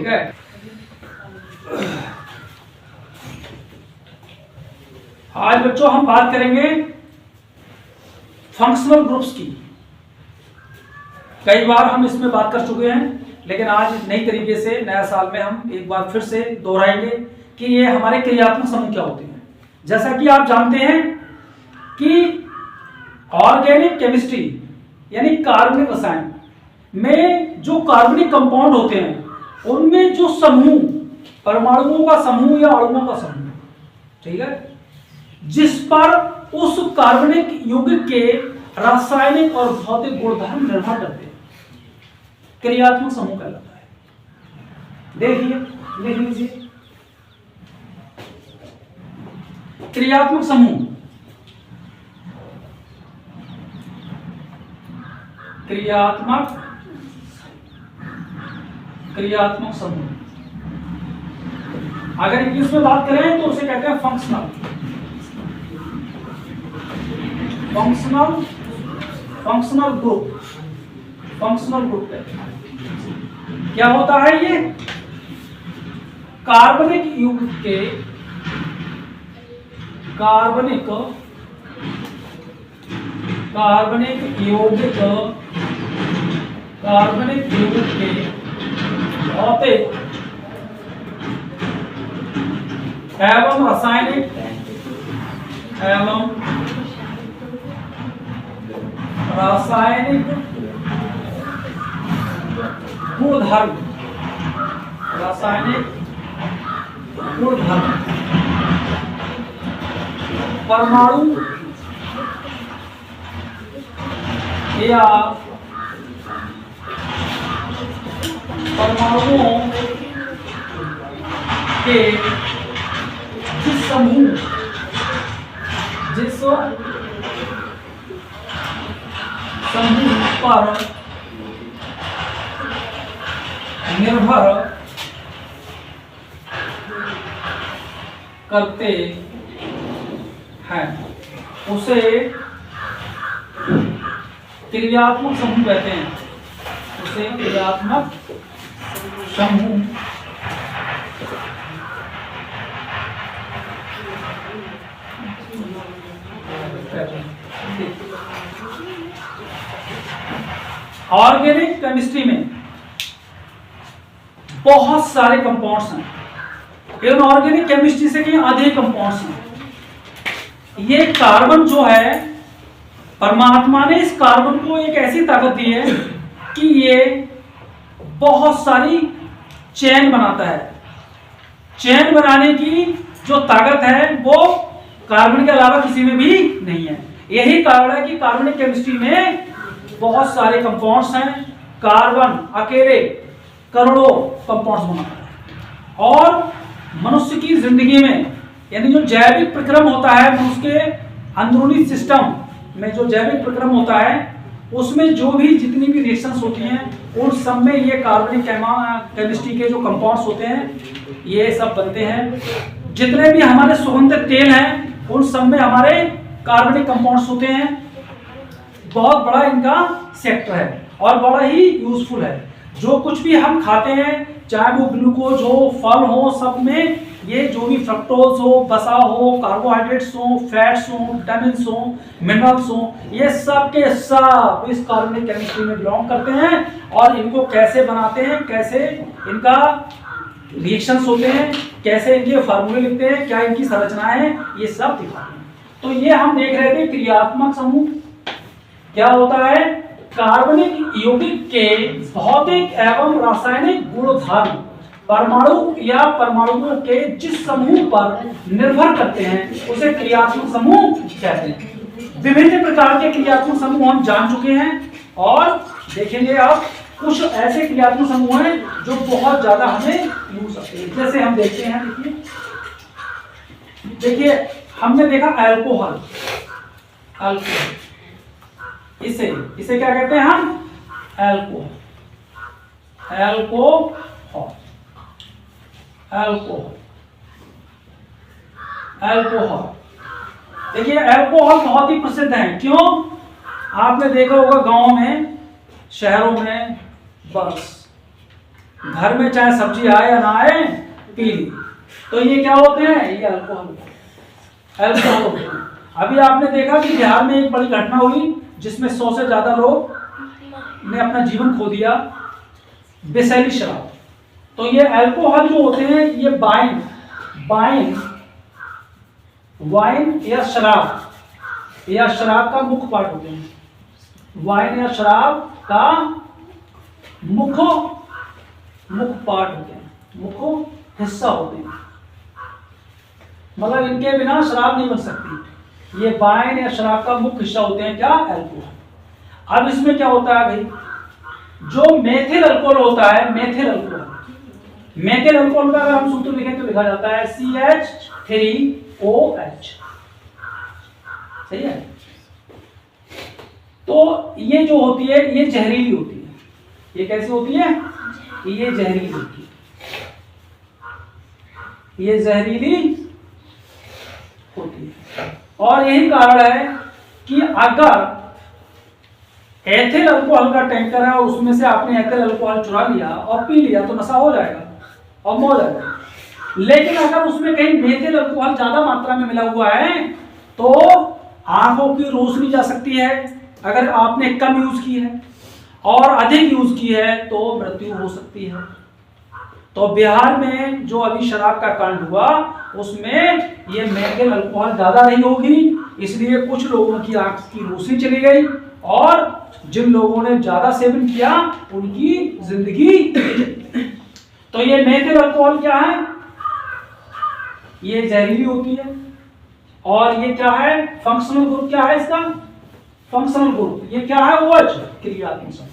ठीक है। आज बच्चों हम बात करेंगे फंक्शनल ग्रुप्स की। कई बार हम इसमें बात कर चुके हैं, लेकिन आज नई तरीके से नया साल में हम एक बार फिर से दोहराएंगे कि ये हमारे क्रियात्मक समूह क्या होते हैं। जैसा कि आप जानते हैं कि ऑर्गेनिक केमिस्ट्री यानी कार्बनिक रसायन में जो कार्बनिक कंपाउंड होते हैं उनमें जो समूह, परमाणुओं का समूह या अणुओं का समूह, ठीक है, जिस पर उस कार्बनिक यौगिक के रासायनिक और भौतिक गुणधर्म निर्भर करते हैं, क्रियात्मक समूह कहलाता है। देखिए, लिख लीजिए क्रियात्मक समूह। क्रियात्मक समूह अगर इंग्लिश में बात करें तो उसे कहते हैं फंक्शनल ग्रुप। फंक्शनल ग्रुप कहते हैं। क्या होता है ये? कार्बनिक यौगिक के कार्बनिक यौगिक के भौतिक एवं रासायनिक गुणधर्म परमाणु या परमाणुओं के जिस समूह पर निर्भर करते हैं उसे क्रियात्मक समूह कहते हैं। उसे क्रियात्मक समूह ऑर्गेनिक केमिस्ट्री में बहुत सारे कंपाउंड्स हैं। इनऑर्गेनिक केमिस्ट्री से कहीं अधिक कंपाउंड्स हैं। ये कार्बन जो है, परमात्मा ने इस कार्बन को एक ऐसी ताकत दी है कि ये बहुत सारी चेन बनाता है। चेन बनाने की जो ताकत है वो कार्बन के अलावा किसी में भी नहीं है। यही कारण है कि कार्बनिक केमिस्ट्री में बहुत सारे कंपाउंड्स हैं। कार्बन अकेले करोड़ों कंपाउंड्स बनाता है। और मनुष्य की जिंदगी में यानी जो जैविक प्रक्रम होता है, मनुष्य के अंदरूनी सिस्टम में जो जैविक प्रक्रम होता है उसमें जो भी जितनी भी रिएक्शंस होती हैं उन सब में ये कार्बनिक केमिस्ट्री के जो कंपाउंड्स होते हैं ये सब बनते हैं। जितने भी हमारे सुगंधित तेल हैं उन सब में हमारे कार्बनिक कंपाउंड्स होते हैं। बहुत बड़ा इनका सेक्टर है और बड़ा ही यूजफुल है। जो कुछ भी हम खाते हैं, चाहे वो ग्लूकोज हो, फल हो, सब में ये जो भी फ्रक्टोज हो, वसा हो, कार्बोहाइड्रेट्स हो, फैट्स हो, विटामिन्स हो, मिनरल्स हो, ये सब के सब इस कार्बनिक केमिस्ट्री में बिलोंग करते हैं। और इनको कैसे बनाते हैं, कैसे इनका रिएक्शंस होते हैं, कैसे इनके फार्मूले लिखते हैं, क्या इनकी संरचना है, ये सब दिखाते हैं। तो ये हम देख रहे थे क्रियात्मक समूह क्या होता है। कार्बनिक यौगिक के भौतिक एवं रासायनिक गुणधर्म परमाणु या परमाणुओं के जिस समूह पर निर्भर करते हैं उसे क्रियात्मक समूह कहते हैं। विभिन्न प्रकार के क्रियात्मक समूह हम जान चुके हैं और देखेंगे अब कुछ ऐसे क्रियात्मक समूह हैं जो बहुत ज्यादा हमें यूज आते हैं। जैसे हम देखते हैं, देखिए हमने देखा अल्कोहल। इसे क्या कहते हैं हम? अल्कोहल। देखिए अल्कोहल बहुत ही प्रसिद्ध है। क्यों? आपने देखा होगा गांव में, शहरों में बस घर में चाहे सब्जी आए या ना आए पी ली। तो ये क्या होते हैं, ये अल्कोहल होते हैं। अभी आपने देखा कि बिहार में एक बड़ी घटना हुई जिसमें 100 से ज्यादा लोग ने अपना जीवन खो दिया, विषैली शराब। तो ये अल्कोहल जो होते हैं ये वाइन या शराब का मुख्य पार्ट होते हैं। वाइन या शराब का मुख्य पार्ट होते हैं, मुख्य हिस्सा होते हैं। मतलब इनके बिना शराब नहीं बन सकती। ये वाइन या शराब का मुख्य हिस्सा होते हैं क्या, अल्कोहल। अब इसमें क्या होता है भाई, जो मेथिल अल्कोहल होता है, मेथिल अल्कोहल का अगर हम सूत्र लिखें तो लिखा जाता है CH3OH। सही है। तो ये जो होती है ये जहरीली होती है। ये कैसी होती है, ये जहरीली होती है, ये जहरीली होती है। और यही कारण है कि अगर एथिल अल्कोहल का टैंकर है और उसमें से आपने एथिल अल्कोहल चुरा लिया और पी लिया तो नशा हो जाएगा और मौज आ जाएगी। लेकिन अगर उसमें कहीं मेथिल अल्कोहल ज्यादा मात्रा में मिला हुआ है तो आंखों की रोशनी जा सकती है अगर आपने कम यूज की है, और अधिक यूज की है तो मृत्यु हो सकती है। तो बिहार में जो अभी शराब का कांड हुआ उसमें ये मेथिल अल्कोहल ज्यादा रही होगी, इसलिए कुछ लोगों की आंख की रोशनी चली गई और जिन लोगों ने ज्यादा सेवन किया उनकी जिंदगी। तो ये मेथिल अल्कोहल क्या है, ये जहरीली होती है। और ये क्या है, फंक्शनल ग्रुप क्या है इसका, फंक्शनल ग्रुप ये क्या है, OH क्रियात्मक समूह,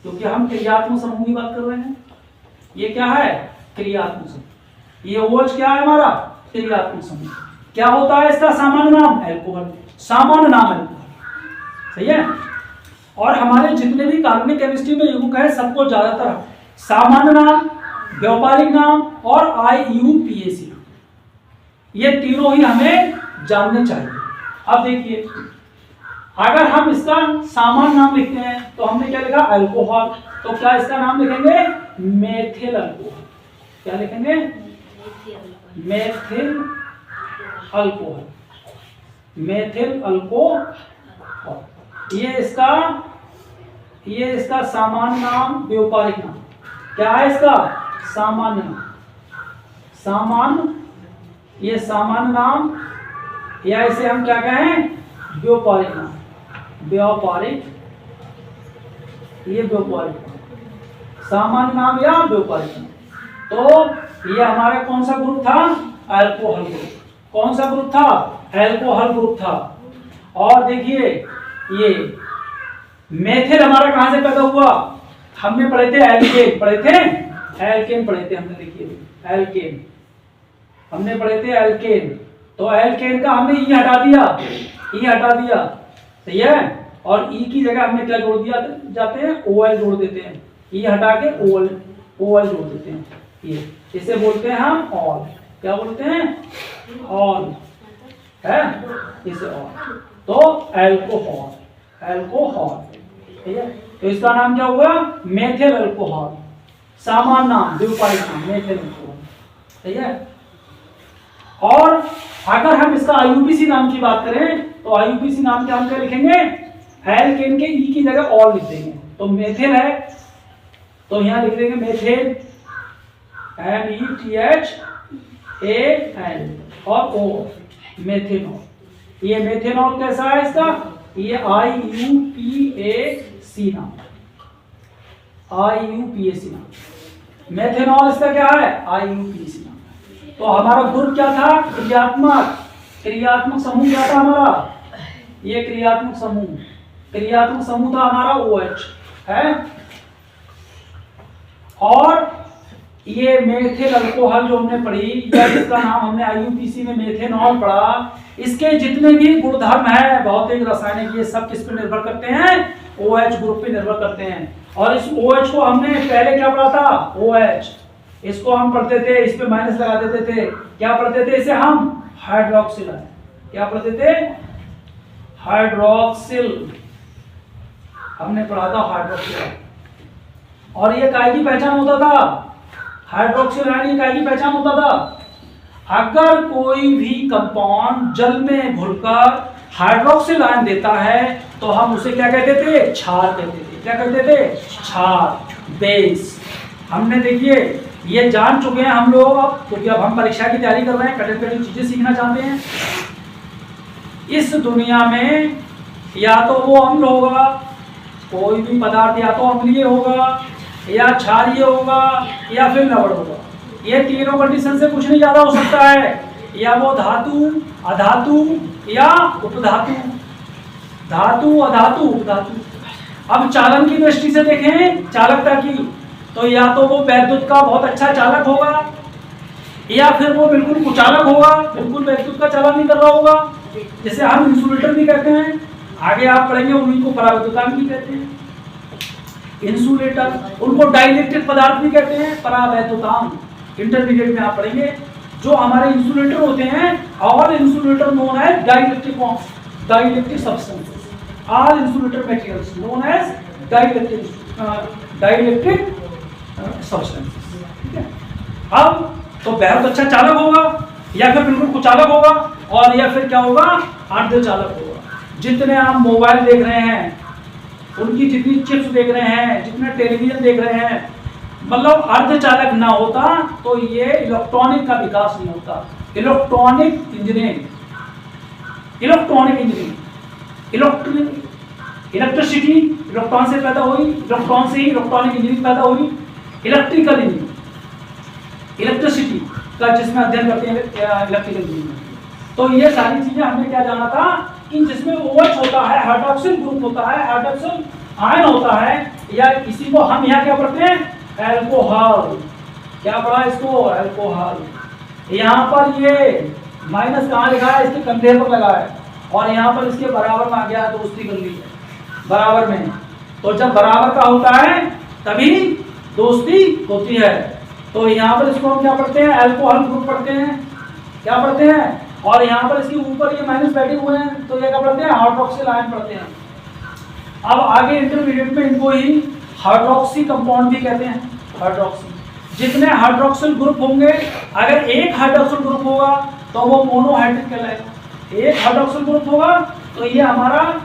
क्योंकि हम क्रियात्मक समूह की बात कर रहे हैं। ये क्या है, क्रियात्मक समूह। ये OH क्या है हमारा, क्रियात्मक समूह। क्या होता है इसका सामान्य नाम, अल्कोहल, सामान्य नाम अल्कोहल। सही है। और हमारे जितने भी कार्बनिक केमिस्ट्री में युग्मक है सबको ज्यादातर सामान्य नाम, व्यावहारिक नाम और IUPAC नाम, ये तीनों ही हमें जानने चाहिए। अब देखिए अगर हम इसका सामान्य नाम लिखते हैं तो हमने क्या लिखा, अल्कोहल। तो क्या इसका नाम लिखेंगे, मेथिल अल्कोहल। क्या लिखेंगे, मेथिल अल्कोहल, मेथिल अल्कोहल। ये इसका सामान्य नाम, व्यावहारिक नाम क्या है इसका, सामान्य नाम, सामान्य, ये सामान्य नाम, या इसे हम क्या कहें, व्यावहारिक नाम, व्यावहारिक, ये व्यावहारिक नाम, सामान्य नाम या व्यावहारिक नाम। तो ये हमारा कौन सा ग्रुप था, अल्कोहल ग्रुप। कौन सा ग्रुप था, अल्कोहल ग्रुप था। और देखिए ये मेथिल हमारा कहां से पैदा हुआ, हमने पढ़े थे एल्केन, पढ़े थे एल्केन, पढ़े थे हमने। देखिए एल्केन हमने पढ़े थे, एल्केन। तो एल्केन का हमने ई हटा दिया, ई हटा दिया। सही है। और ई की जगह हमने क्या जोड़ दिया जाते हैं, OL जोड़ देते हैं। ई हटा के OL जोड़ देते हैं। ये इसे बोलते हैं हम ऑल। क्या बोलते हैं, ऑल है, इसे ऑल। तो अल्कोहल, अल्कोहल। ठीक है। तो इसका नाम क्या हुआ, मेथिल अल्कोहल। सामान्य नाम, व्यावहारिक नाम, मेथिल अल्कोहल। ठीक है। और अगर हम इसका IUPAC नाम की बात करें तो IUPAC नाम के हम क्या लिखेंगे, एल्केन के ई की जगह ऑल लिख देंगे। तो मेथिल है तो यहां लिख देंगे मेथिल, METHAL और O, मेथेनॉल। ये मेथेनॉल कैसा है इसका, ये IUPAC नाम, IUPAC नाम। मेथेनॉल इसका क्या है, IUPAC नाम। तो हमारा ग्रुप क्या था, क्रियात्मक, क्रियात्मक समूह क्या था हमारा, ये क्रियात्मक समूह, क्रियात्मक समूह था हमारा OH है। और ये मेथिल अल्कोहल जो हमने पढ़ी, या इसका नाम हमने IUPAC में मेथेनॉल पढ़ा, इसके जितने भी गुणधर्म है भौतिक, रासायनिक, ये सब किस पे निर्भर करते हैं, OH ग्रुप पे निर्भर करते हैं। और इस OH को हमने पहले क्या पढ़ा था, OH, इसको हम पढ़ते थे, इस पे माइनस लगा देते थे, क्या पढ़ते थे इसे हम, हाइड्रोक्सिल। क्या पढ़ते थे, हाइड्रोक्सिल, हमने पढ़ा था हाइड्रोक्सिल। और ये काय की पहचान होता था, हाइड्रोक्सिल आयन ये काय की पहचान होता था। अगर कोई भी कंपाउंड जल में घुलकर हाइड्रोक्सिल आयन देता है तो हम उसे क्या कहते थे, क्षार कहते थे। क्या कहते थे, क्षार, बेस। हमने देखिए ये जान चुके हैं हम लोग अब, क्योंकि अब हम परीक्षा की तैयारी कर रहे हैं, कठिन कठिन चीजें सीखना चाहते हैं। इस दुनिया में या तो वो अम्ल होगा, कोई भी पदार्थ या तो अम्लीय होगा या क्षारीय होगा या फिर लवण होगा। ये तीनों कंडीशन से कुछ नहीं ज्यादा हो सकता है, या वो धातु, अधातु या उपधातु, धातु, अधातु, उपधातु। अब चालन की दृष्टि से देखें, चालकता की, तो या तो वो वैद्युत का बहुत अच्छा चालक होगा या फिर वो बिल्कुल कुचालक होगा, बिल्कुल वैद्युत का चालन नहीं कर रहा होगा, जैसे हम इंसुलेटर भी कहते हैं। आगे आप पढ़ेंगे उन्हीं को परावैद्युतांक भी कहते हैं, इंसुलेटर। उनको डाइलेक्ट्रिक पदार्थ भी कहते हैं, परावैद्युतांक इंटरमीडिएट में आप पढ़ेंगे। जो हमारे इंसुलेटर होते हैं, all insulator known as dielectric substances, all insulator materials known as dielectric substances. ठीक है। अब तो बहुत अच्छा चालक होगा या फिर बिल्कुल कुचालक होगा, और या फिर क्या होगा, अर्धचालक होगा। जितने आप मोबाइल देख रहे हैं, उनकी जितनी चिप्स देख रहे हैं, जितने टेलीविजन देख रहे हैं, मतलब अर्धचालक ना होता तो ये इलेक्ट्रॉनिक का विकास नहीं होता। इलेक्ट्रॉनिक इंजीनियरिंग, इलेक्ट्रिसिटी इलेक्ट्रॉन से पैदा हुई, इलेक्ट्रॉन से ही इलेक्ट्रॉनिक इंजीनियरिंग पैदा हुई। इलेक्ट्रिकल इंजीनियरिंग, इलेक्ट्रिसिटी का जिसमें अध्ययन करते हैं इलेक्ट्रिकल इंजीनियरिंग। तो ये सारी चीजें हमने क्या जाना था कि जिसमें OH होता है, हाइड्रोक्सिल ग्रुप होता है, हाइड्रोक्सिल आयन होता है, या इसी को हम यहाँ क्या पढ़ते हैं, अल्कोहल। क्या पढ़ा इसको, अल्कोहल। यहाँ पर ये माइनस कहाँ लिखा है, इसके कंधे पर लगा है, और यहाँ पर इसके बराबर में आ गया है, दोस्ती कर ली बराबर में। तो जब बराबर का होता है तभी दोस्ती होती है। तो यहाँ पर इसको हम क्या पढ़ते हैं, अल्कोहल ग्रुप पढ़ते हैं। क्या पढ़ते हैं, और यहाँ पर इसके ऊपर ये माइनस बैठे हुए हैं, तो ये क्या पढ़ते हैं, हाइड्रोक्सिल आयन पढ़ते हैं। अब आगे इंटरमीडिएट में इनको ही हाइड्रोक्सी कंपाउंड भी कहते हैं, हाइड्रोक्सी। जितने हाइड्रोक्सिल ग्रुप होंगे, अगर एक हाइड्रोक्सिल ग्रुप होगा तो वो मोनोहाइड्रिक कहलाएगा। एक हाइड्रोक्सिल ग्रुप होगा तो ये हमारा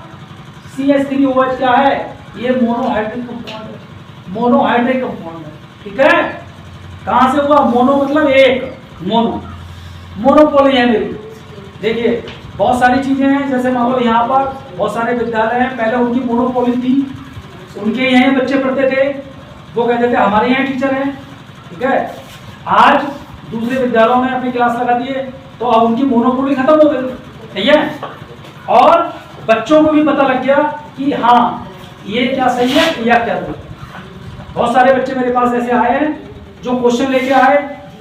CH3OH क्या है, ये मोनोहाइड्रिक कंपाउंड है, मोनोहाइड्रिक कंपाउंड है। ठीक है। कहां से हुआ, मोनो मतलब एक, मोनोपोली है मेरी। देखिए बहुत सारी चीजें हैं, जैसे मान लो यहाँ पर बहुत सारे विद्यालय हैं, पहले उनकी मोनोपोली थी, उनके यहाँ बच्चे पढ़ते थे, वो कहते थे हमारे यहाँ टीचर हैं। ठीक है। आज दूसरे विद्यालयों में अपनी क्लास लगा दिए तो अब उनकी मोनोपोली खत्म हो गई। ठीक है। और बच्चों को भी पता लग गया कि हाँ ये क्या सही है या क्या गलत। बहुत सारे बच्चे मेरे पास ऐसे आए हैं जो क्वेश्चन लेके आए,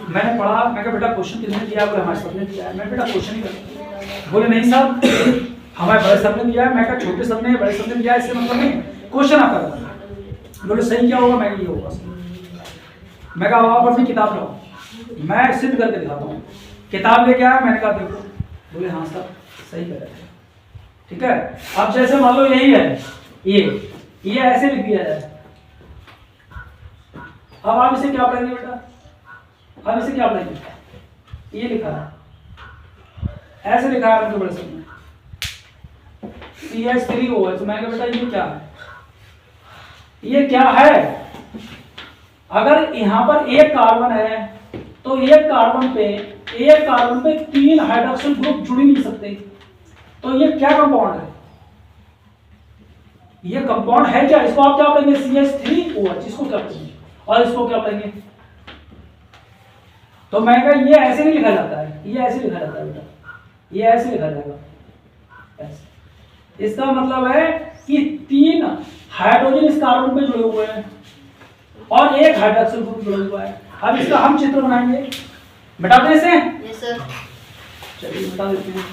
मैंने पढ़ा, मैं कहा बेटा क्वेश्चन किसने दिया, बोले हमारे सर ने दिया है। मैं बेटा क्वेश्चन ही कर, बोले नहीं सर हमारे बड़े सर ने दिया है। मैं कहा छोटे सर ने, बड़े सर ने दिया है, इससे मतलब नहीं, क्वेश्चन आप कर। बोले सही क्या होगा, मैं ये होगा। मैं कहा आप अपनी किताब लाओ, मैं सिद्ध करके दिखाता हूँ। किताब लेके आया, मैंने कहा देखो, बोले हाँ सर सही कर रहे हैं। ठीक है। अब जैसे मान लो यही है, ये ऐसे लिख दिया जाए, अब आप इसे क्या पढ़ेंगे बेटा, अब इसे क्या पढ़ेंगे, ये लिखा है, ऐसे लिखा है उनके बड़े सर में CH3OH। मैं कहा बेटा ये क्या है, ये क्या है। अगर यहाँ पर एक कार्बन है तो एक कार्बन पे 3 हाइड्रोक्सिल ग्रुप जुड़ ही नहीं सकते, तो ये क्या कंपाउंड है, ये कंपाउंड है क्या। इसको आप क्या पढ़ेंगे, CH3OH, इसको क्या पढ़ेंगे और इसको क्या पढ़ेंगे। तो मैं कहा ये ऐसे नहीं लिखा जाता है, ये ऐसे लिखा जाता है बेटा, ये ऐसे लिखा जाएगा ऐसे। इसका मतलब है कि 3 हाइड्रोजन इस कार्बन पे जुड़े हुए हैं और एक हाइड्रोक्सिल ग्रुप जुड़ा हुआ है। अब इसका हम चित्र बनाएंगे, बता दें इसे। Yes sir. चलिए बता देते हैं।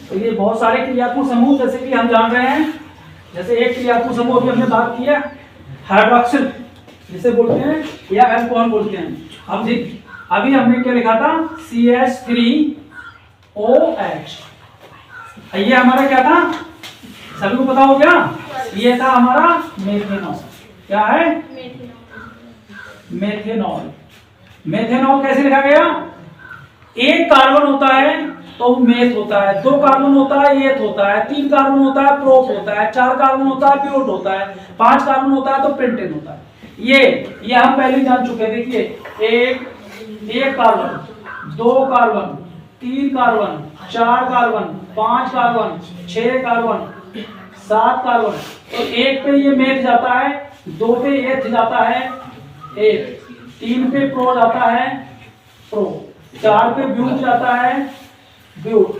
तो ये बहुत सारे क्रियात्मक समूह, जैसे कि हम जान रहे हैं, जैसे एक क्रियात्मक समूह अभी हमने बात किया हाइड्रोक्सिल जिसे बोलते हैं या अल्कोहल बोलते हैं। अब देख, अभी हमने क्या लिखा था, CH3OH। ये हमारा क्या था, सभी को पता हो क्या, ये था हमारा मेथेनॉल। क्या है, मेथेनॉल। मेथेनॉल कैसे लिखा गया, एक कार्बन होता है तो मेथ होता है, 2 कार्बन होता है एथ होता है, 3 कार्बन होता है प्रोप होता है, 4 कार्बन होता है ब्यूट होता है, 5 कार्बन होता है तो पेंटेन होता है। ये हम पहले ही जान चुके हैं। देखिए, एक carbon, 2 carbon, 3 carbon, 4 carbon, 5 carbon, 6 carbon, 7 carbon. तो 1 पे ये मेथ जाता है, 2 पे एथ जाता है एथ, 3 पे प्रो जाता है प्रो, 4 पे ब्यूट जाता है ब्यूट,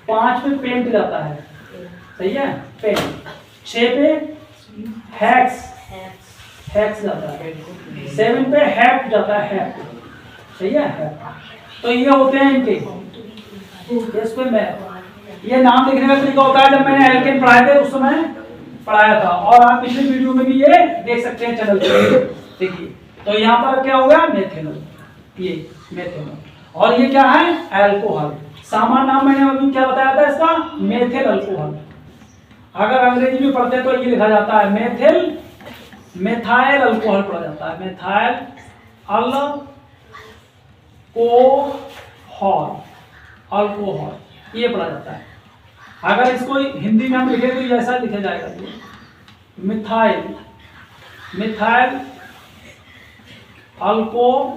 5 पे पेंट जाता है, सही है, पेंट, 6 पे हेक्स जाता है, 7 पे हेप्ट जाता है, हेप्ट, सही है, हेप्ट। तो ये होते हैं इनके, इस पे मैं ये नाम लिखने का तरीका होता है, जब मैंने एल्केन पढ़ाए थे उस समय पढ़ाया था, और आप पिछले वीडियो में भी ये देख सकते हैं चैनल पे। देखिए, तो यहाँ पर क्या हो गया, मेथेनॉल, ये मेथेनॉल, और ये क्या है, अल्कोहल। सामान्य नाम मैंने अभी क्या बताया था इसका, मेथिल अल्कोहल। अगर अंग्रेजी में पढ़ते तो ये लिखा जाता है मेथाइल अल्कोहल पढ़ा जाता है, मेथाइल अल्कोहल ये पढ़ा जाता है। अगर इसको हिंदी में हम लिखे तो ये ऐसा लिखा जाएगा, मिथाइल अल्कोहल।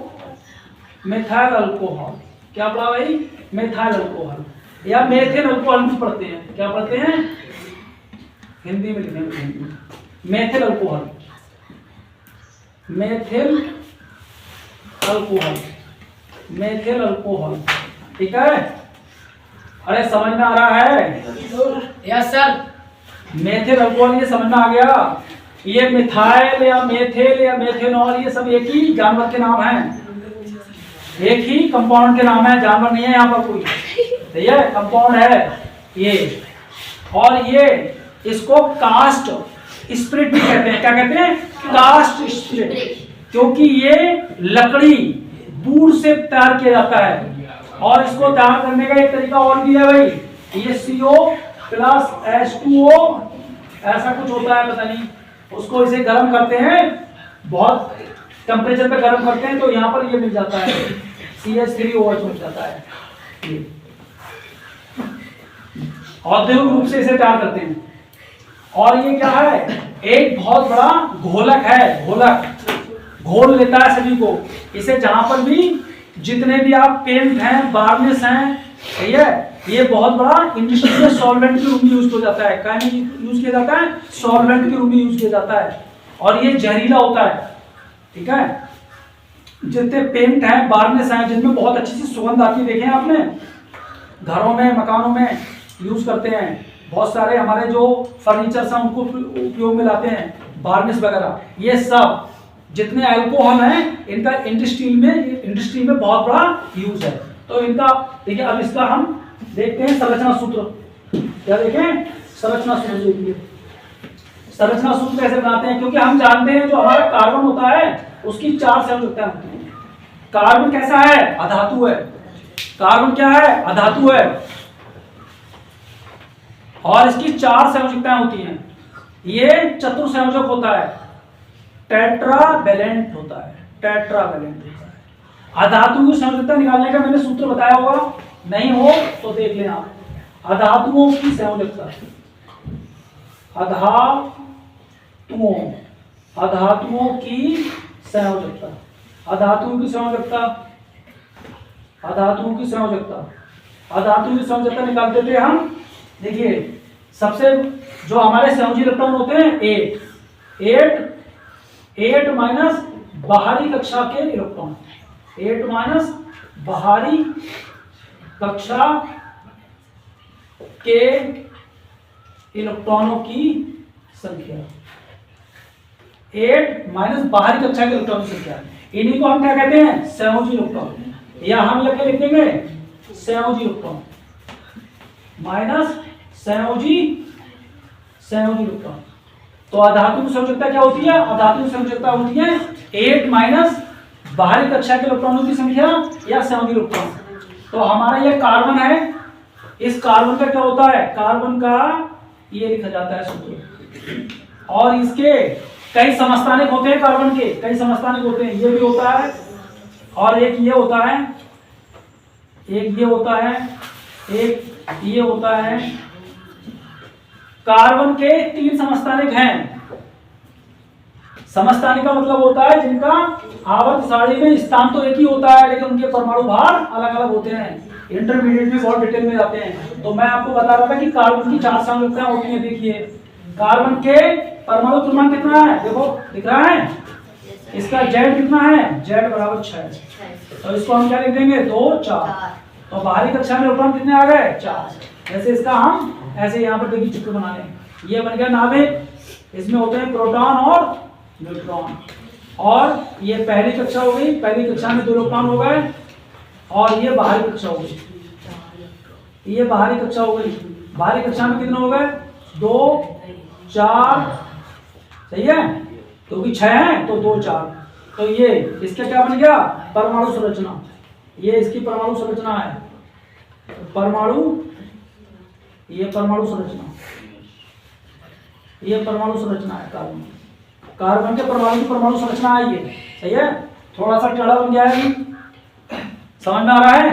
क्या पढ़ा भाई, मेथाइल अल्कोहल, या मेथिल अल्कोहल भी पढ़ते हैं। क्या पढ़ते हैं, हिंदी में लिखेंगे, मेथिल अल्कोहल, मेथिल अल्कोहल, ठीक है। अरे समझ में आ रहा है, यस सर। मेथिल अल्कोहल ये समझ में आ गया। ये मिथाइल या मेथिल या मेथेनॉल ये सब एक ही जानवर के नाम हैं, एक ही कंपाउंड के नाम है, जानवर नहीं है यहाँ पर कोई, ठीक है, कंपाउंड है ये। और ये इसको कास्ट स्पिरिट भी कहते हैं। क्या कहते हैं, कास्ट स्पिरिट, क्योंकि ये लकड़ी बूढ़ से तैयार किया जाता है। और इसको तैयार करने का एक तरीका और भी है भाई, ये CO प्लस H2O ऐसा कुछ होता है, पता नहीं, उसको इसे गर्म करते हैं, बहुत टेम्परेचर पे गर्म करते हैं, तो यहाँ पर ये मिल जाता है, CH3OH मिल जाता है। औद्योगिक रूप से इसे तैयार करते हैं। और ये क्या है, एक बहुत बड़ा घोलक है, घोल लेता है सभी को। इसे जहां पर भी जितने भी आप पेंट हैं, वार्निश हैं, ठीक है, ये बहुत बड़ा इंडस्ट्री में सॉल्वेंट के रूप में यूज हो जाता है। क्या यूज किया जाता है, सॉल्वेंट के रूप में यूज किया जाता है। और ये जहरीला होता है, ठीक है। जितने पेंट हैं, वार्निश हैं, जिनमें बहुत अच्छी सी सुगंध आती है, देखे हैं आपने, घरों में, मकानों में यूज करते हैं। बहुत सारे हमारे जो फर्नीचर्स हैं उनको उपयोग में लाते हैं, वार्निश वगैरह। ये सब जितने अल्कोहल हैं, इनका इंडस्ट्री में बहुत बड़ा यूज है। तो इनका देखिए, अब इसका हम देखते हैं संरचना सूत्र। क्या देखें, संरचना सूत्र देखिए, संरचना सूत्र कैसे बनाते हैं, क्योंकि हम जानते हैं जो हमारा कार्बन होता है उसकी 4 संयोजकताएं होती हैं। कार्बन कैसा है, अधातु है। कार्बन क्या है, अधातु है, और इसकी 4 संयोजकताएं होती हैं। ये चतुर्संयोजक होता है, टेट्रावैलेंट होता है, टेट्रावैलेंट होता है। अधातु की संयोजकता निकालने का मैंने सूत्र बताया होगा, नहीं हो तो देख लेना आप। अधातुओं की संयोजकता, अधातुओं की संयोजकता, अधातुओं की संयोजकता निकालते थे हम। देखिए, सबसे जो हमारे संयोजी इलेक्ट्रॉन होते हैं 8 माइनस बाहरी कक्षा के इलेक्ट्रॉन, 8 माइनस बाहरी कक्षा के इलेक्ट्रॉनों की संख्या, 8 माइनस बाहरी कक्षा के इलेक्ट्रॉन की संख्या, इन्हीं को हम क्या कहते हैं, संयोजी इलेक्ट्रॉन, या हम लिख देंगे संयोजी इलेक्ट्रॉन माइनस संयोजी इलेक्ट्रॉन। तो अधातु की संयोजकता क्या होती है, अधातु की संयोजकता होती है 8 माइनस बाहरी कक्षा के इलेक्ट्रॉनों की संख्या या सहयोगी इलेक्ट्रॉन। तो हमारा ये कार्बन है, इस कार्बन का क्या होता है, कार्बन का ये लिखा जाता है सूत्र, और इसके कई समस्थानिक होते हैं, कार्बन के कई समस्थानिक होते हैं, ये भी होता है, और एक ये होता है, एक ये होता है, एक ये होता है। कार्बन के 3 समस्थानिक हैं। समस्थानिक का मतलब होता है जिनका आवर्त सारणी में स्थान तो एक ही होता है, लेकिन उनके परमाणु भार अलग अलग होते हैं। इंटरमीडिएट में बहुत डिटेल में जाते हैं। तो मैं आपको बता रहा था कि कार्बन की 4 संयुक्ताएं होती हैं। देखिए कार्बन के परमाणु क्रमांक कितना है, देखो दिख रहा है, इसका Z कितना है, Z बराबर 6। तो इसको हम क्या लिख देंगे, 2 4। तो बाहरी कक्षा में इलेक्ट्रॉन कितने आ गए, 4। जैसे इसका हम ऐसे यहाँ पर देखिए चित्र बना लें। ये बन गया नाभिक, इसमें होते हैं प्रोटॉन और न्यूट्रॉन। और ये पहली कक्षा हो गई, पहली कक्षा में 2 इलेक्ट्रॉन हो गए, और ये बाहरी कक्षा हो गई, ये बाहरी कक्षा हो गई। बाहरी कक्षा में कितने हो गए, 2 4, सही है, क्योंकि 6 है तो 2 4। तो ये इसका क्या बन गया, परमाणु संरचना। ये इसकी परमाणु संरचना है, परमाणु, ये परमाणु संरचना, ये परमाणु संरचना है कार्बन। कार्बन के परमाणु की परमाणु संरचना है ये, सही है। थोड़ा सा टेढ़ा बन गया है, समझ में आ रहा है।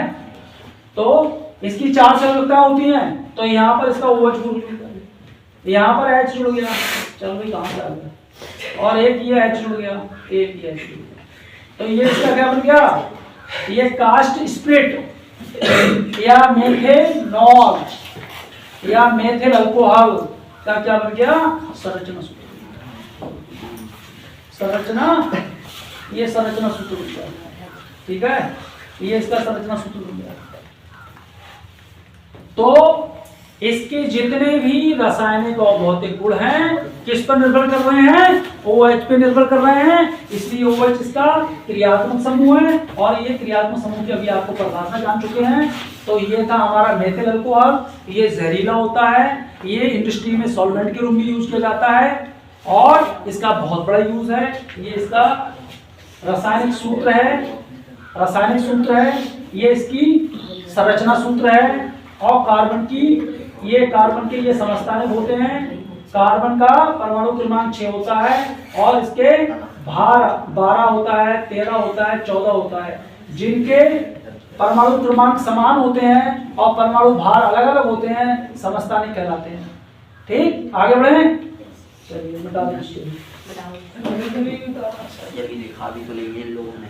तो इसकी 4 संयुक्ताएं होती हैं। तो यहाँ पर इसका OH जुड़ गया, यहाँ पर H जुड़ गया, चलो भाई कहाँ से आ गया, और एक ये H जुड़ गया, एक ये H जुड़ गया। तो ये इसका क्या बन गया, ये कास्ट स्प्रिट या मेथेनॉल या मेथिल अल्कोहल का क्या बन गया, संरचना सूत्र। संरचना, ये संरचना सूत्र बन गया, ठीक है, ये इसका संरचना सूत्र बन गया। तो इसके जितने भी रासायनिक और भौतिक गुण हैं किस पर निर्भर कर रहे हैं, OH पे निर्भर कर रहे हैं। इसलिए OH इसका क्रियात्मक समूह है, और ये क्रियात्मक समूह की अभी आपको परिभाषा जान चुके हैं। तो ये था हमारा मेथिल अल्कोहल, ये जहरीला होता है, ये इंडस्ट्री में सॉल्वेंट के रूप में यूज किया जाता है, और इसका बहुत बड़ा यूज है। ये इसका रासायनिक सूत्र है, रासायनिक सूत्र है, ये इसकी संरचना सूत्र है। और कार्बन की, ये कार्बन के ये समस्थानिक होते हैं। कार्बन का परमाणु क्रमांक 6 होता है, और इसके भार 12 होता है, 13 होता है, 14 होता है। जिनके परमाणु क्रमांक समान होते हैं और परमाणु भार अलग अलग होते हैं, समस्थानिक कहलाते हैं। ठीक, आगे बढ़े, चलिए बता दें, देखा भी तो नहीं है लोगों ने।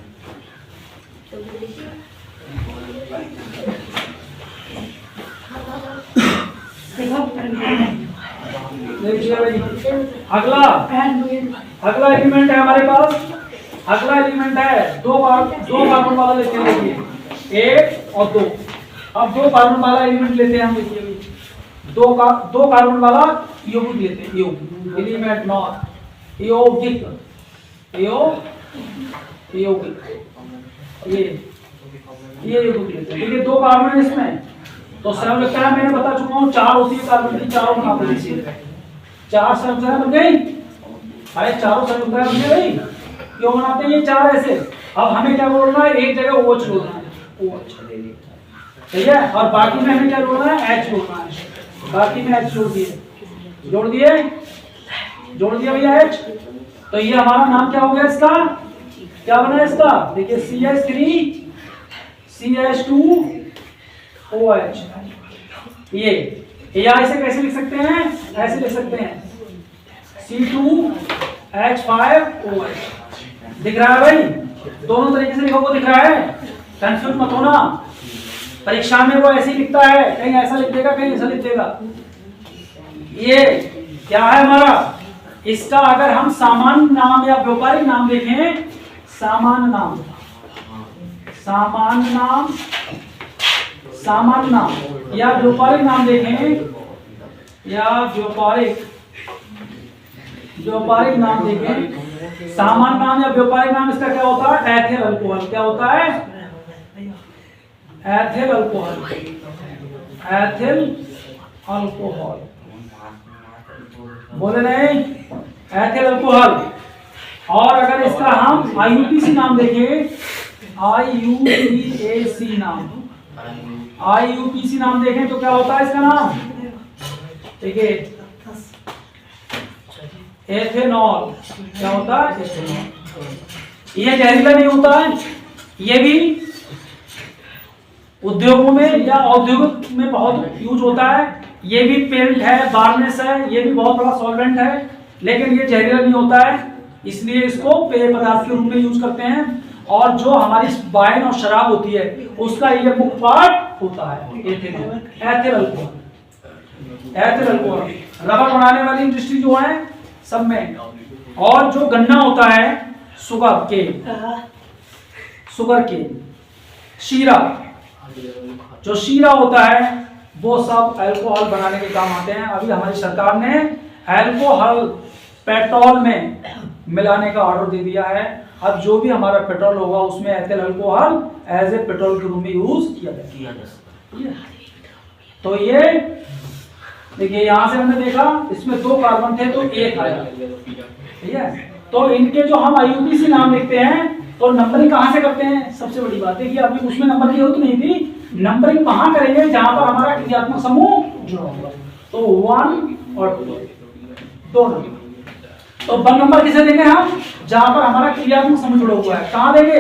अगला एलिमेंट है हमारे पास, अगला एलिमेंट है दो कार्बन वाला लेते हैं, देखिए 1 और 2। अब 2 कार्बन वाला एलिमेंट लेते हैं हम, देखिए 2 कार्बन वाला यौगिक लेते हैं, यौगिक एलिमेंट नॉट यौगिक, यौगिक ये यौगिक लेते हैं। देखिए 2 कार्बन है इसमें, तो संयुक्ता है, मैंने बता चुका हूँ 4 होती है कार्बन की, चारों कार्बन की 4 संयुक्ताएं बन गई। अरे चारों संयुक्ताएं बन गई, क्यों बनाते हैं ये 4 ऐसे। अब हमें क्या बोलना है, एक जगह OH जोड़ना है, OH, ठीक है, और बाकी में हमें क्या जोड़ना है, H जोड़ना है। बाकी में H जोड़ दिए, जोड़ दिया भैया H। तो ये हमारा नाम क्या हो गया, इसका क्या बना है, इसका देखिए CH3 CH2 OH। ये या इसे कैसे लिख सकते हैं, ऐसे लिख सकते हैं C2H5OH। दिख रहा है भाई, दोनों तरीके से लिखा हुआ दिख रहा है, कंफ्यूज मत होना। परीक्षा में वो ऐसे ही लिखता है, कहीं ऐसा लिख देगा, कहीं ऐसा लिख देगा। ये क्या है हमारा, इसका अगर हम सामान्य नाम या व्यापारिक नाम देखें, सामान्य नाम या व्यापारिक नाम देखें, या व्यापारिक नाम देखें, सामान्य नाम या व्यापारिक नाम इसका क्या होता है, एथिल अल्कोहल। क्या होता है, एथिल अल्कोहल, एथिल अल्कोहल, बोले नहीं, एथिल अल्कोहल। और अगर इसका हम IUPAC नाम देखें, IUPAC नाम, IUPAC नाम देखें तो क्या होता है इसका नाम? देखिए एथेनॉल। क्या होता है? एथेनॉल। ये जहरीला नहीं होता है, ये भी उद्योगों में या औद्योगिक में बहुत यूज होता है। ये भी पेंट है, वार्निश है, ये भी बहुत बड़ा सॉल्वेंट है, लेकिन ये जहरीला नहीं होता है, इसलिए इसको पेय पदार्थ के रूप में यूज करते हैं। और जो हमारी वाइन और शराब होती है उसका ये मुख्य पार्ट होता है ethanol, ethyl alcohol. Ethyl alcohol rubber बनाने वाली इंडस्ट्री जो है सब में। और जो गन्ना होता है, शुगर केन, शीरा, जो शीरा होता है वो सब अल्कोहल बनाने के काम आते हैं। अभी हमारी सरकार ने अल्कोहल पेट्रोल में मिलाने का ऑर्डर दे दिया है। अब जो भी हमारा पेट्रोल होगा उसमें ethyl alcohol as a petrol के रूप में यूज किया जाएगा। तो ये देखिए, यहां से हमने देखा इसमें 2 कार्बन थे तो 1 आया, ठीक है। तो इनके जो हम IUPAC नाम लिखते हैं तो नंबरिंग कहां से करते हैं? सबसे बड़ी बात है कि अभी उसमें नंबर की जरूरत नहीं थी, नंबरिंग वहां करेंगे जहां पर हमारा क्रियात्मक समूह जुड़ा होगा। तो 1 और 2 नंबर। तो 1 नंबर किसे देंगे हम? जहां पर हमारा क्रियात्मक समूह जुड़ा हुआ है। कहां देंगे?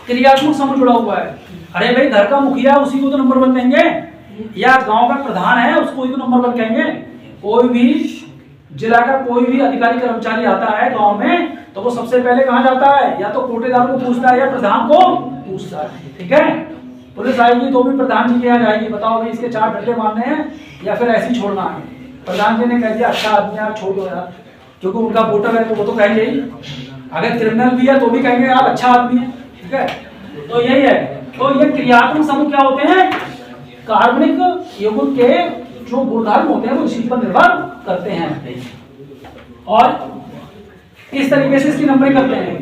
क्रियात्मक समूह जुड़ा हुआ है। अरे भाई, घर का मुखिया उसी को तो नंबर 1 देंगे, या गांव का प्रधान है उसको ही तो नंबर 1 कहेंगे। कोई भी जिला का कोई भी अधिकारी कर्मचारी आता है गांव में तो वो सबसे पहले कहां जाता है? या तो कोटेदार को पूछता है या प्रधान को पूछता है, ठीक है। पुलिस आएगी तो भी प्रधान जी के यहाँ जाएगी, बताओ भाई इसके 4 डंडे मारने हैं या फिर ऐसे ही छोड़ना है। प्रधान जी ने कह दिया अच्छा आदमी यार छोड़ दो यार, क्योंकि उनका वोटर है तो वो तो कहेंगे ही। अगर क्रिमिनल भी है तो भी कहेंगे यार अच्छा आदमी है, ठीक है। तो यही है। तो ये क्रियात्मक समूह क्या होते हैं? कार्बनिक यौगिक के जो गुणधर्म होते हैं वो इसी पर निर्भर करते हैं। और इस तरीके से इसकी नंबरिंग करते हैं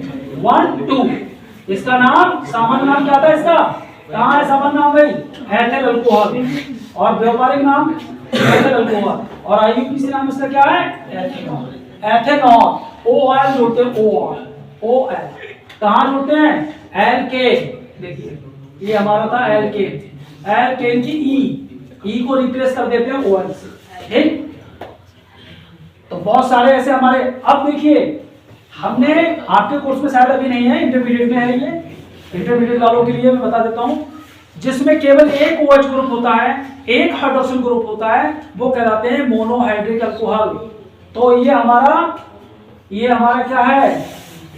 1 2। इसका नाम, सामान्य नाम क्या था इसका? कहाँ है सामान्य नाम भाई? Ethyl alcohol. और व्यावहारिक नाम एथिल अल्कोहल। और IUPAC नाम इसका क्या है? एथेनॉल। एथेनॉल OL जोड़ते हैं, OL कहाँ जोड़ते हैं? एल्केन। देखिए ये हमारा था एल्केन, एल्केन की E को रिप्लेस कर देते हैं OL से, ठीक। तो बहुत सारे ऐसे हमारे। अब देखिए हमने आपके कोर्स में शायद अभी नहीं है, इंटरमीडिएट में है। ये इंटरमीडिएट वालों के लिए मैं बता देता हूं, जिसमें केवल एक OH ग्रुप होता है, एक हाइड्रोक्सिल ग्रुप होता है, वो कहलाते हैं मोनोहाइड्रिक अल्कोहल। तो ये हमारा क्या है?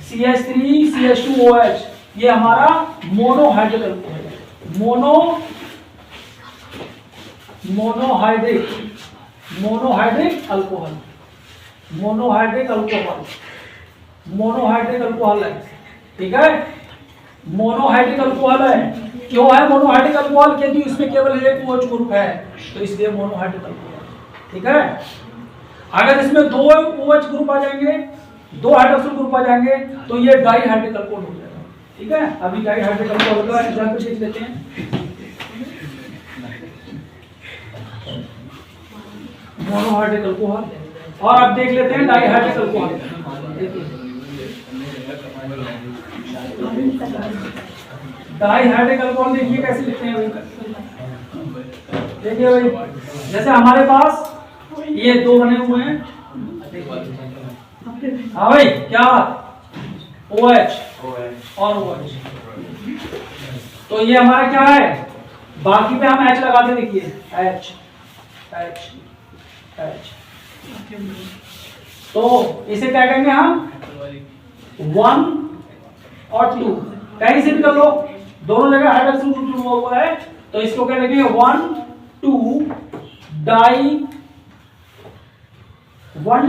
CH3CH2OH, ये हमारा मोनोहाइड्रिक अल्कोहल है। मोनोहाइड्रिक अल्कोहल है, ठीक है। मोनोहाइड्रिक अल्कोहल है। क्यों है मोनोहाइड्रिक अल्कोहल? क्योंकि इसमें केवल एक OH ग्रुप है, तो इसलिए मोनोहाइड्रिक अल्कोहल, ठीक है। अगर इसमें 2 OH ग्रुप आ जाएंगे, 2 हाइड्रोक्सिल ग्रुप आ जाएंगे तो ये डाइहाइड्रिक अल्कोहल हो जाएगा, ठीक है। अभी डाइहाइड्रिक अल्कोहल का एग्जांपल देख लेते हैं। मोनोहाइड्रिक अल्कोहल, और अब देख लेते हैं डाइहाइड्रिक अल्कोहल। डाइहाइड्रिक अल्कोहल देखिए कैसे लिखते हैं। देखिए भाई, जैसे हमारे पास ये 2 बने हुए हैं। हाँ भाई, क्या OH और OH, तो ये हमारा क्या है? बाकी पे हम H लगाते, देखिए H। तो इसे क्या कहेंगे हम? 1 और 2 कहीं से भी कर लो, दोनों जगह हाइड्रोक्सिल ग्रुप जुड़ा हुआ है, तो इसको क्या लिखेंगे? 1 2 डाई 1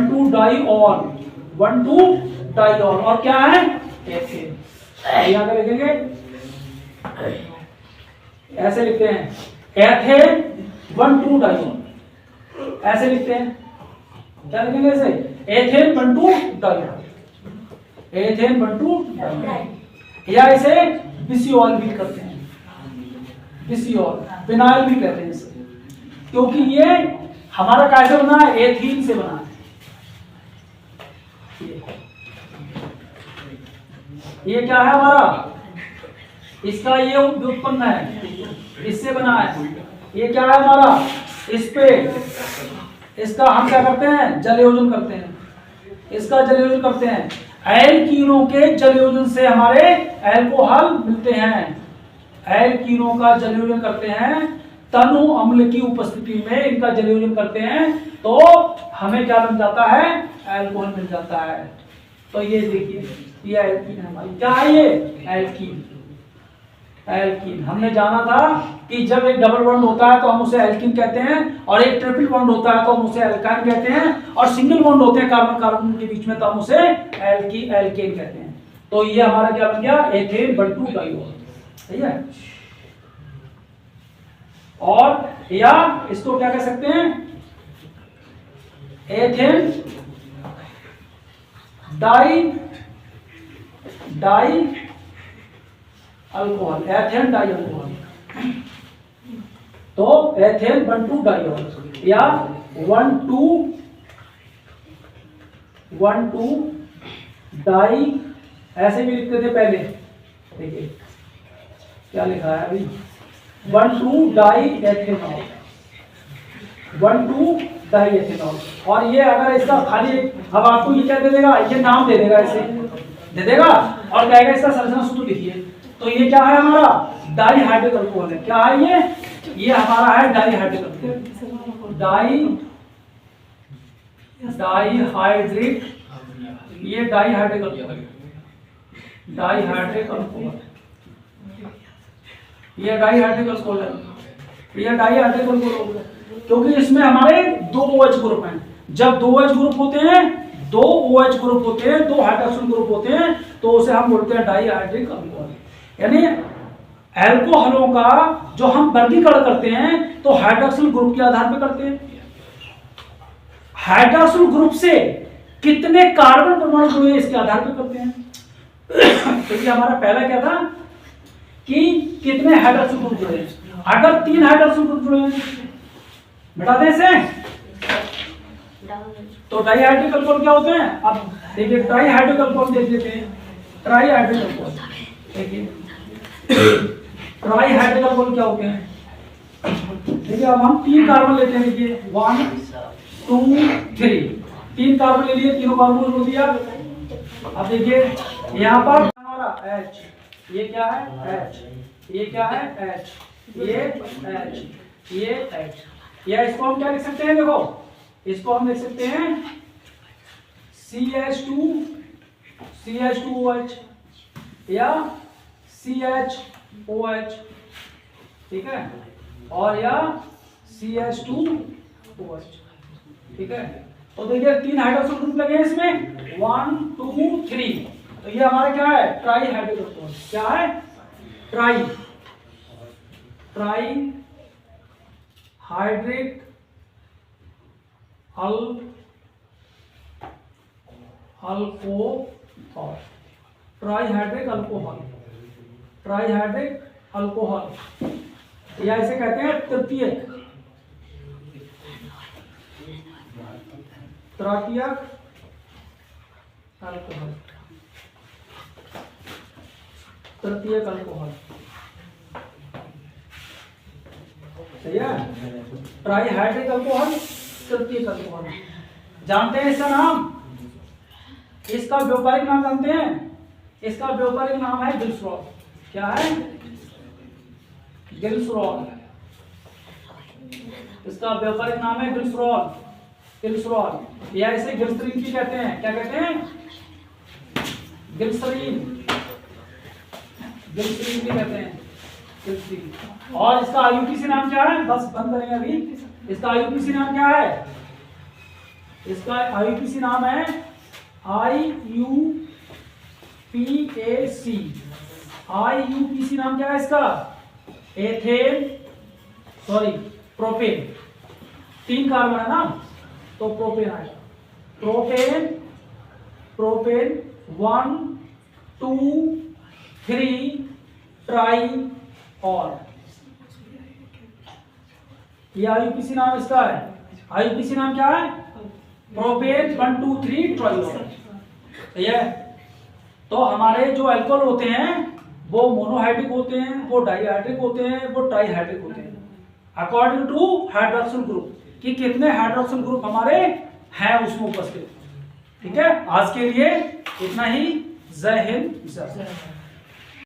2 डाई और क्या है? एथेन। यहां पे लिखेंगे, ऐसे लिखते हैं एथेन 1 2 डाई, ऐसे लिखते हैं। क्या लिखेंगे ऐसे? Ethane 1 2 di, ethane 1 2 di. या इसे बिसिओल भी करते हैं, बिसिओल, विनाइल भी कहते हैं इसे, क्योंकि ये हमारा कैसे बना है? एथीन से बना है। ये क्या है हमारा? इसका ये व्युत्पन्न है, इससे बना है। ये क्या है हमारा? इस पे इसका हम क्या करते हैं? जलयोजन करते हैं, इसका जलयोजन करते हैं। एल्कीनों के जलयोजन से हमारे एल्कोहल मिलते हैं। एल्कीनों का जलयोजन करते हैं, तनु अम्ल की उपस्थिति में इनका जलयोजन करते हैं, तो हमें क्या मिल जाता है? एल्कोहल मिल जाता है। तो ये देखिए, ये एल्कीन है हमारी। क्या है ये? एल्कीन। एल्कीन हमने जाना था कि जब एक डबल बॉन्ड होता है तो हम उसे एल्कीन कहते हैं, और एक ट्रिपल बॉन्ड होता है तो हम उसे एल्काइन कहते हैं, और सिंगल बॉन्ड होते हैं कार्बन कार्बन के बीच में तो हम उसे एल्केन कहते हैं। तो ये हमारा क्या बन गया? एथेन बंटू डाइऑल। सही है। और या इसको क्या कह सकते हैं? Ethane di alcohol, ethane di alcohol. तो एथेन 1,2 डाइऑल या 1,2 डाई, ऐसे भी लिखते थे पहले। देखिए क्या लिखा है अभी? 1,2 डाई एथेनॉल, 1,2 डाई एथेनॉल। और ये अगर इसका खाली अब आपको ये क्या दे देगा? ये नाम दे देगा, ऐसे दे देगा और कहेगा इसका संरचना सूत्र लिखिए। तो ये क्या है हमारा? डाईहाइड्रिक अल्कोहल है। क्या है ये हमारा है डाईहाइड्रिक अल्कोहल। डाईहाइड्रिक, ये डाईहाइड्रिक अल्कोहल, डाईहाइड्रिक अल्कोहल, ये डाईहाइड्रिक अल्कोहल है, ये डाईहाइड्रिक अल्कोहल है। क्योंकि इसमें हमारे 2 OH ग्रुप हैं। जब 2 OH ग्रुप होते हैं, 2 OH ग्रुप होते हैं, 2 हाइड्रोक्सिल ग्रुप होते हैं, तो उसे हम बोलते हैं डाईहाइड्रिक अल्कोहल। यानी एल्कोहलों का जो हम वर्गीकरण करते हैं तो हाइड्रोक्सिल ग्रुप के आधार पर करते हैं। हाइड्रोक्सिल ग्रुप से कितने कार्बन परमाणु जुड़े इसके आधार पर करते हैं। तो ये हमारा पहला क्या था कि कितने हाइड्रोक्सिल ग्रुप जुड़े हैं। अगर 3 हाइड्रोक्सिल ग्रुप जुड़े हैं, मिटा दें इसे, तो डाईहाइड्रिक अल्कोहल क्या होते हैं? अब देखिए ट्राईहाइड्रिक अल्कोहल देख लेते हैं। ट्राईहाइड्रिक अल्कोहल देखिए, ट्राईहाइड्रिक अल्कोहल क्या होते हैं? देखिए अब हम 3 कार्बन लेते हैं। देखिए 1 2 3, 3 कार्बन ले लिए, तीनों कार्बन को जोड़ दिया। अब देखिए यहाँ पर हमारा H, ये क्या है? H, ये क्या है? H, ये H, ये H। या इसको हम क्या लिख सकते हैं? देखो इसको हम लिख सकते हैं CH2OH या CHOH, ठीक है, और या CH2OH, ठीक है। तो देखिए 3 हाइड्रोक्सिल ग्रुप लगे हैं इसमें, 1 2 3। तो ये हमारा क्या है? Trihydric alcohol. क्या है? Trihydric alcohol, trihydric alcohol, trihydric alcohol, या इसे कहते हैं तृतीयक, तृतीयक अल्कोहल, तृतीयक अल्कोहल। सही है। ट्राईहाइड्रिक अल्कोहल, तृतीयक अल्कोहल। जानते हैं इसका नाम? इसका व्यावहारिक नाम जानते हैं? इसका व्यावहारिक नाम है ग्लिसरॉल। क्या है? ग्लिसरॉल। इसका व्यावहारिक नाम है ग्लिसरॉल, ग्लिसरॉल, या इसे ग्लिसरीन भी कहते हैं। क्या कहते हैं? ग्लिसरीन, ग्लिसरीन भी कहते हैं, ग्लिसरीन। और इसका आईयूपीसी नाम क्या है? बस बंद करेंगे अभी। इसका आईयूपीसी नाम क्या है? इसका आईयूपीसी नाम है IUPAC। IUPAC नाम क्या है इसका? Ethane, sorry propane. 3 कार्बन है ना, तो प्रोपेन आएगा। प्रोपेन, प्रोपेन 1 2 3 ट्राईऑल, ये आईयूपीसी नाम इसका है। आईयूपीएसी नाम क्या है? Propane 1 2 3 triol. सही है। तो हमारे जो अल्कोहल होते हैं वो मोनोहाइड्रिक होते हैं, वो डाइहाइड्रिक होते हैं, वो ट्राइहाइड्रिक होते हैं, अकॉर्डिंग टू हाइड्रोक्सिल ग्रुप कि कितने हाइड्रोक्सिल ग्रुप हमारे हैं उसमें उपस्थित। ठीक है, आज के लिए इतना ही। जय हिंद, जय भारत।